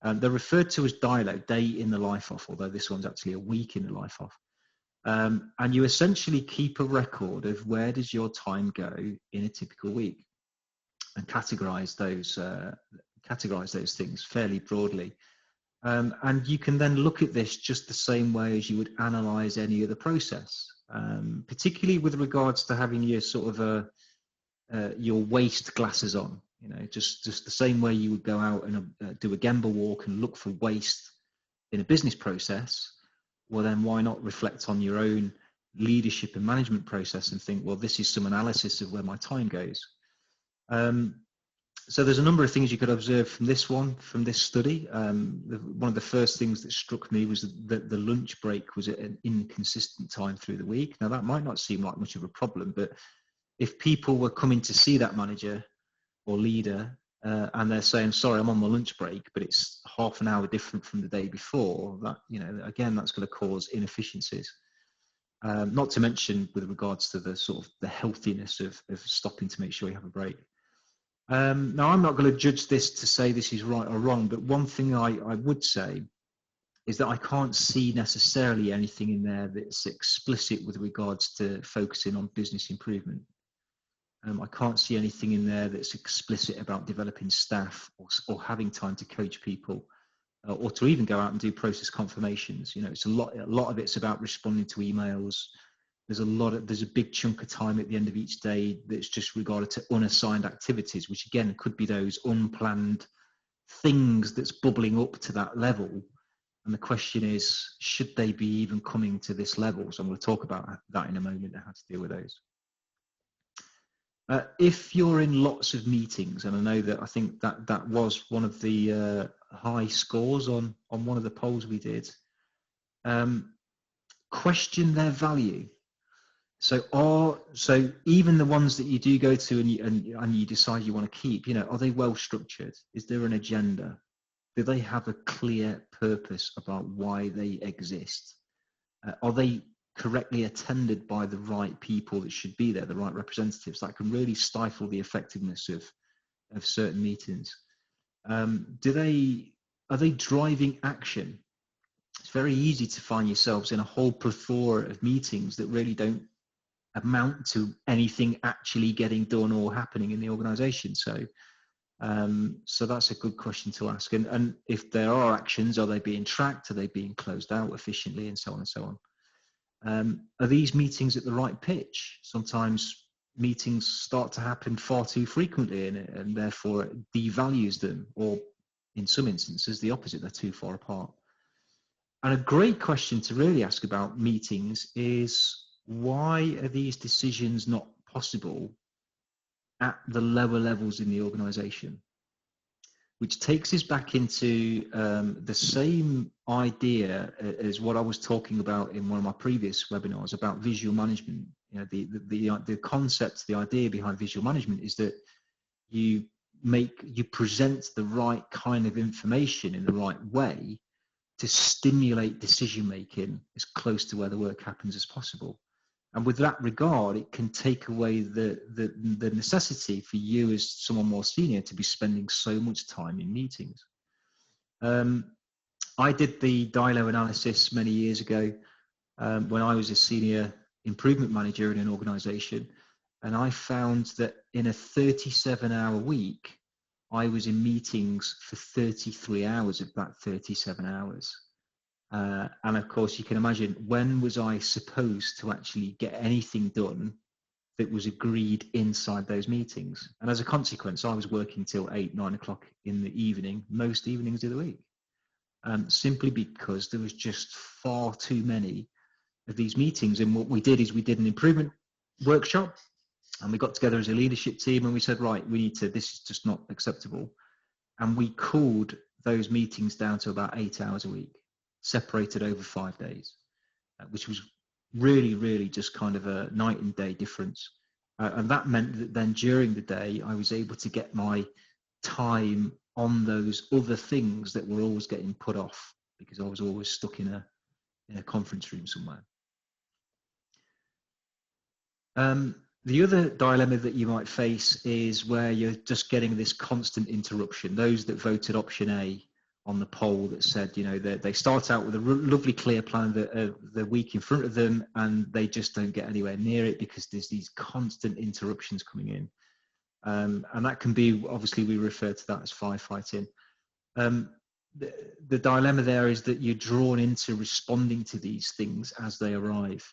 They're referred to as DILO, day in the life of, although this one's actually a week in the life of. And you essentially keep a record of where does your time go in a typical week, and categorize those things fairly broadly. And you can then look at this just the same way as you would analyze any other process, particularly with regards to having your sort of your waste glasses on. Just the same way you would go out and do a Gemba walk and look for waste in a business process. Well, then why not reflect on your own leadership and management process and think, well, this is some analysis of where my time goes. So there's a number of things you could observe from this study. One of the first things that struck me was that the lunch break was at an inconsistent time through the week. Now, that might not seem like much of a problem, but if people were coming to see that manager or leader and they're saying, sorry, I'm on my lunch break, but it's half an hour different from the day before, that, again, that's going to cause inefficiencies. Not to mention with regards to the sort of the healthiness of stopping to make sure you have a break. Now, I'm not going to judge this to say this is right or wrong, but one thing I would say is that I can't see necessarily anything in there that's explicit with regards to focusing on business improvement. I can't see anything in there that's explicit about developing staff or having time to coach people, or to even go out and do process confirmations. It's a lot of it's about responding to emails. There's a big chunk of time at the end of each day that's just regarded to unassigned activities, which again could be those unplanned things that's bubbling up to that level. And the question is, should they be even coming to this level? So I'm going to talk about that in a moment and how to deal with those. If you're in lots of meetings, and I know that I think that was one of the high scores on one of the polls we did, question their value. So even the ones that you do go to and you decide you want to keep, are they well structured? Is there an agenda? Do they have a clear purpose about why they exist? Are they correctly attended by the right people that should be there, the right representatives? That can really stifle the effectiveness of certain meetings. Are they driving action? It's very easy to find yourselves in a whole plethora of meetings that really don't amount to anything actually getting done or happening in the organization. So that's a good question to ask. And if there are actions, are they being tracked? Are they being closed out efficiently, and so on and so on? Are these meetings at the right pitch? Sometimes meetings start to happen far too frequently and therefore it devalues them, or in some instances the opposite, they're too far apart. And a great question to really ask about meetings is, why are these decisions not possible at the lower levels in the organization? which takes us back into the same idea as what I was talking about in one of my previous webinars about visual management. You know, the concept, the idea behind visual management is that you present the right kind of information in the right way to stimulate decision making as close to where the work happens as possible. And with that regard, it can take away the necessity for you as someone more senior to be spending so much time in meetings. I did the DILO analysis many years ago when I was a senior improvement manager in an organization. And I found that in a 37-hour week, I was in meetings for 33 hours of that 37 hours. And of course, you can imagine, when was I supposed to actually get anything done that was agreed inside those meetings? And as a consequence, I was working till 8, 9 o'clock in the evening, most evenings of the week, simply because there was just far too many of these meetings. And what we did is we did an improvement workshop, and we got together as a leadership team and we said, right, we need to, this is just not acceptable. And we cooled those meetings down to about 8 hours a week, separated over 5 days, which was really, really just kind of a night and day difference. And that meant that then during the day, I was able to get my time on those other things that were always getting put off because I was always stuck in a conference room somewhere. The other dilemma that you might face is where you're just getting this constant interruption. Those that voted option A on the poll that said, you know, they start out with a lovely clear plan the week in front of them, and they just don't get anywhere near it because there's these constant interruptions coming in. And that can be, obviously we refer to that as firefighting. The dilemma there is that you're drawn into responding to these things as they arrive,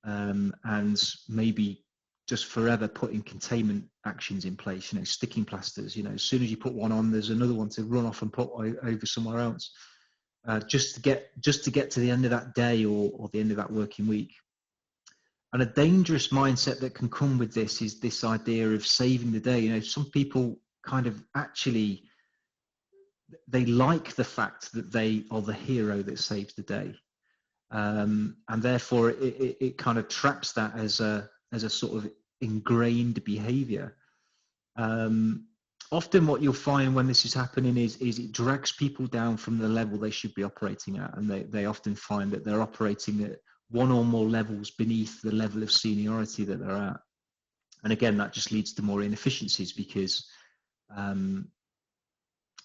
and maybe just forever putting containment actions in place, you know, sticking plasters, you know, as soon as you put one on, there's another one to run off and put over somewhere else, just to get to the end of that day or the end of that working week. And a dangerous mindset that can come with this is this idea of saving the day. You know, some people kind of actually, they like the fact that they are the hero that saves the day. And therefore it kind of traps that as a sort of ingrained behavior. Often what you'll find when this is happening is it drags people down from the level they should be operating at, and they often find that they're operating at one or more levels beneath the level of seniority that they're at. And again, that just leads to more inefficiencies because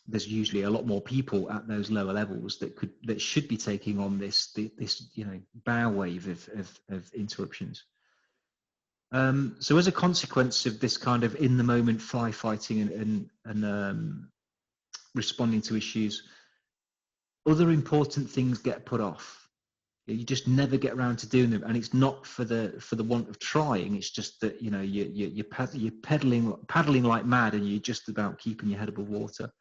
there's usually a lot more people at those lower levels that should be taking on this you know, bow wave of interruptions. So as a consequence of this kind of in the moment firefighting and responding to issues, other important things get put off. You just never get around to doing them, and it's not for the want of trying. It's just that, you know, you're paddling like mad, and you're just about keeping your head above water.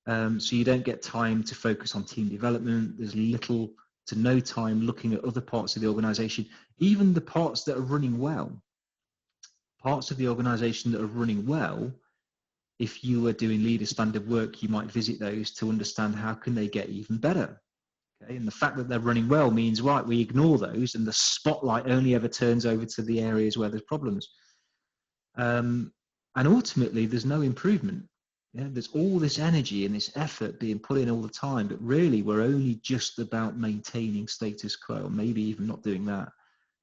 So you don't get time to focus on team development. There's little to no time looking at other parts of the organization, even the parts that are running well. Parts of the organization that are running well, if you were doing leader standard work, you might visit those to understand how can they get even better. Okay? And the fact that they're running well means, right, we ignore those, and the spotlight only ever turns over to the areas where there's problems. And ultimately, there's no improvement. Yeah, there's all this energy and this effort being put in all the time, but really we're only just about maintaining status quo, or maybe even not doing that.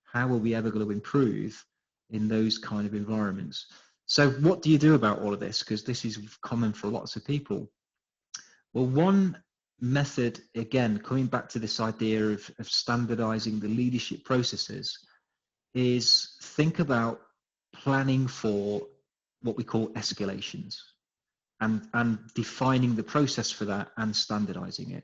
How are we ever going to improve in those kind of environments? So what do you do about all of this? Because this is common for lots of people. Well, one method, again, coming back to this idea of standardizing the leadership processes, is think about planning for what we call escalations. And defining the process for that and standardizing it.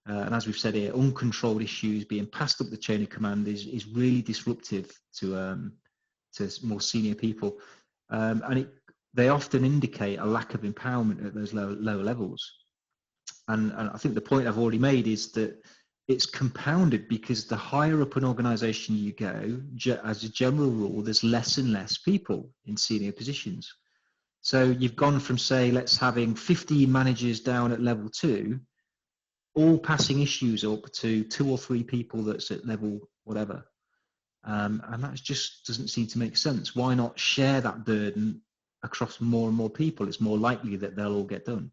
And as we've said here, uncontrolled issues being passed up the chain of command is really disruptive to more senior people. And they often indicate a lack of empowerment at those lower levels. And I think the point I've already made is that it's compounded because the higher up an organization you go, as a general rule, there's less and less people in senior positions. So you've gone from, say, let's having 50 managers down at level 2, all passing issues up to 2 or 3 people that's at level whatever. And that just doesn't seem to make sense. Why not share that burden across more and more people? It's more likely that they'll all get done.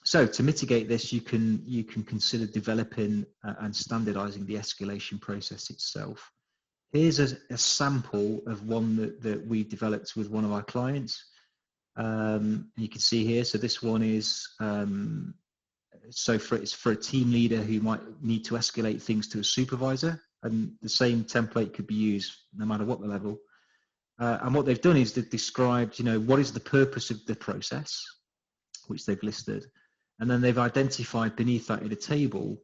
So to mitigate this, you can consider developing and standardizing the escalation process itself. Here's a sample of one that we developed with one of our clients. You can see here, so this one is, it's for a team leader who might need to escalate things to a supervisor, and the same template could be used no matter what the level. And what they've done is they've described, what is the purpose of the process, which they've listed, and then they've identified beneath that in a table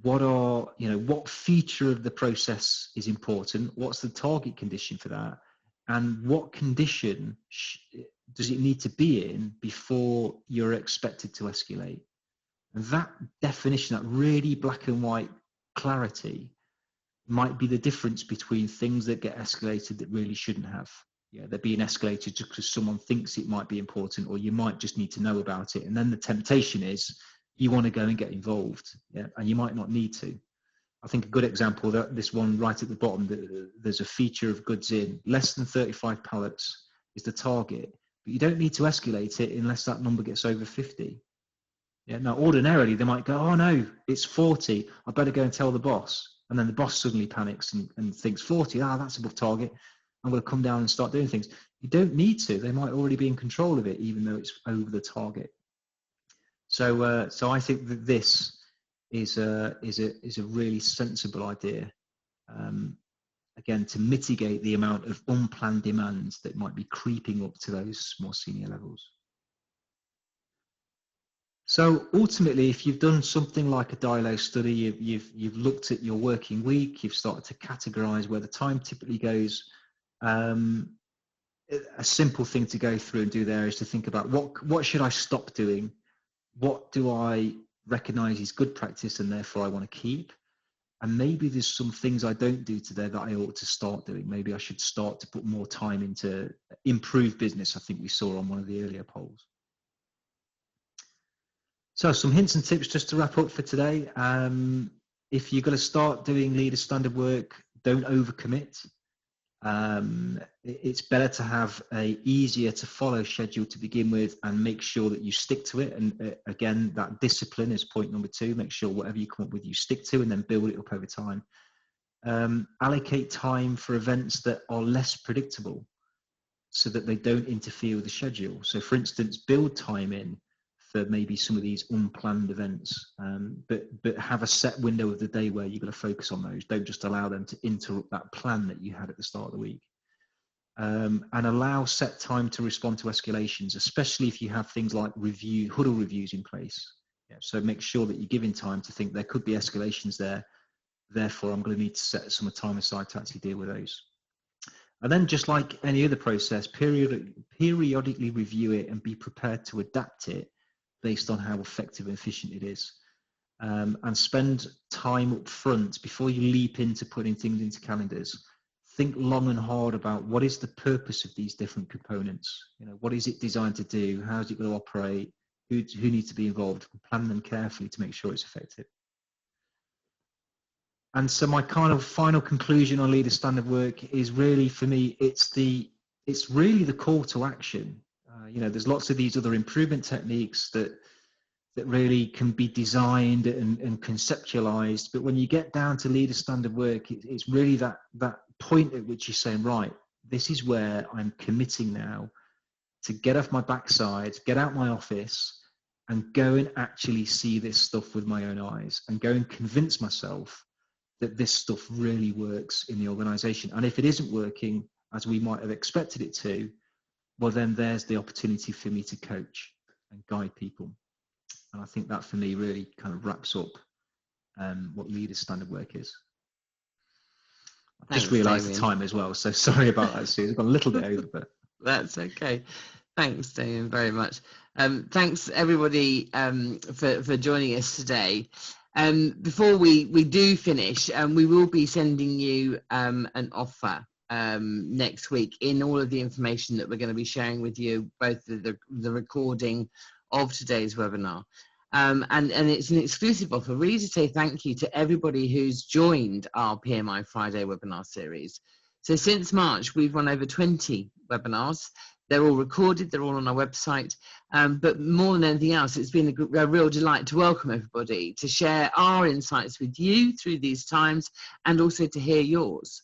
what feature of the process is important, what's the target condition for that, and what condition does it need to be in before you're expected to escalate. And that definition, that really black and white clarity, might be the difference between things that get escalated that really shouldn't have. Yeah, they're being escalated just because someone thinks it might be important, or you might just need to know about it. And then the temptation is you want to go and get involved, yeah, and you might not need to. I think a good example, that this one right at the bottom, there's a feature of goods in less than 35 pallets is the target, but you don't need to escalate it unless that number gets over 50. Yeah, now ordinarily they might go, oh no, it's 40, I better go and tell the boss. And then the boss suddenly panics and thinks 40, that's above target, I'm going to come down and start doing things. You don't need to. They might already be in control of it, even though it's over the target. So I think that this is a really sensible idea, again, to mitigate the amount of unplanned demands that might be creeping up to those more senior levels. So ultimately, if you've done something like a DILO study, you've looked at your working week, you've started to categorize where the time typically goes. A simple thing to go through and do there is to think about what should I stop doing? What do I recognize is good practice and therefore I want to keep? And maybe there's some things I don't do today that I ought to start doing. Maybe I should start to put more time into improved business, I think we saw on one of the earlier polls. So some hints and tips just to wrap up for today. If you're going to start doing leader standard work, don't overcommit. It's better to have a easier to follow schedule to begin with and make sure that you stick to it. And again, that discipline is point number 2. Make sure whatever you come up with, you stick to, and then build it up over time. Allocate time for events that are less predictable so that they don't interfere with the schedule. So for instance, build time in for maybe some of these unplanned events, but have a set window of the day where you're going to focus on those. Don't just allow them to interrupt that plan that you had at the start of the week. And allow set time to respond to escalations, especially if you have things like huddle reviews in place. Yeah, so make sure that you're giving time to think there could be escalations there. Therefore, I'm going to need to set some time aside to actually deal with those. And then, just like any other process, periodically review it and be prepared to adapt it based on how effective and efficient it is. And spend time up front before you leap into putting things into calendars. Think long and hard about what is the purpose of these different components. What is it designed to do? How is it going to operate? Who needs to be involved? Plan them carefully to make sure it's effective. And so my kind of final conclusion on leader standard work is really, for me, it's really the call to action. There's lots of these other improvement techniques that really can be designed and conceptualized, but when you get down to leader standard work, it's really that point at which you're saying, right, this is where I'm committing now to get off my backside, get out my office, and go and actually see this stuff with my own eyes, and go and convince myself that this stuff really works in the organization. And if it isn't working as we might have expected it to, well, then there's the opportunity for me to coach and guide people. And I think that for me really kind of wraps up what leader standard work is. I've just realised the time as well, so sorry about that, Sue. I've gone a little bit over, but that's okay. Thanks, Damion, very much. Thanks everybody for joining us today. Before we do finish, we will be sending you an offer next week in all of the information that we're going to be sharing with you, both the recording of today's webinar. And it's an exclusive offer, really, to say thank you to everybody who's joined our PMI Friday webinar series. So since March, we've run over 20 webinars. They're all recorded, they're all on our website. But more than anything else, it's been a real delight to welcome everybody, to share our insights with you through these times, and also to hear yours.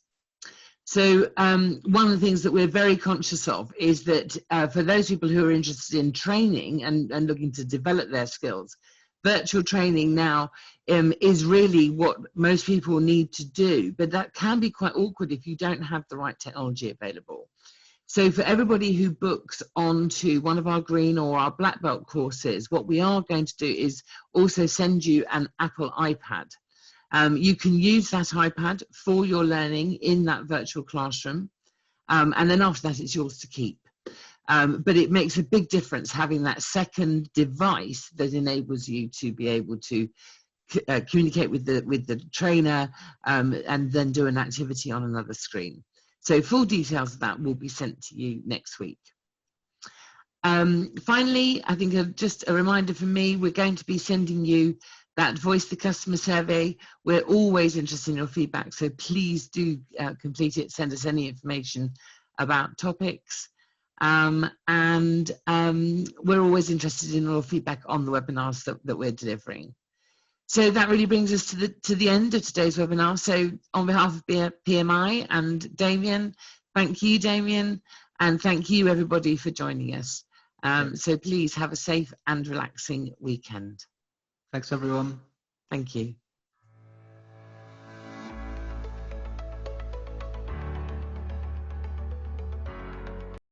So one of the things that we're very conscious of is that for those people who are interested in training and looking to develop their skills, virtual training now is really what most people need to do, but that can be quite awkward if you don't have the right technology available. So for everybody who books onto one of our green or our black belt courses, what we are going to do is also send you an Apple iPad. You can use that iPad for your learning in that virtual classroom, and then after that it's yours to keep. But it makes a big difference having that second device that enables you to be able to communicate with the trainer and then do an activity on another screen. So full details of that will be sent to you next week. Finally, I think just a reminder from me, we're going to be sending you that Voice the Customer survey. We're always interested in your feedback, so please do complete it, send us any information about topics. We're always interested in your feedback on the webinars that we're delivering. So that really brings us to the end of today's webinar. So on behalf of PMI and Damion, thank you, Damion, and thank you everybody for joining us. So please have a safe and relaxing weekend. Thanks, everyone. Thank you.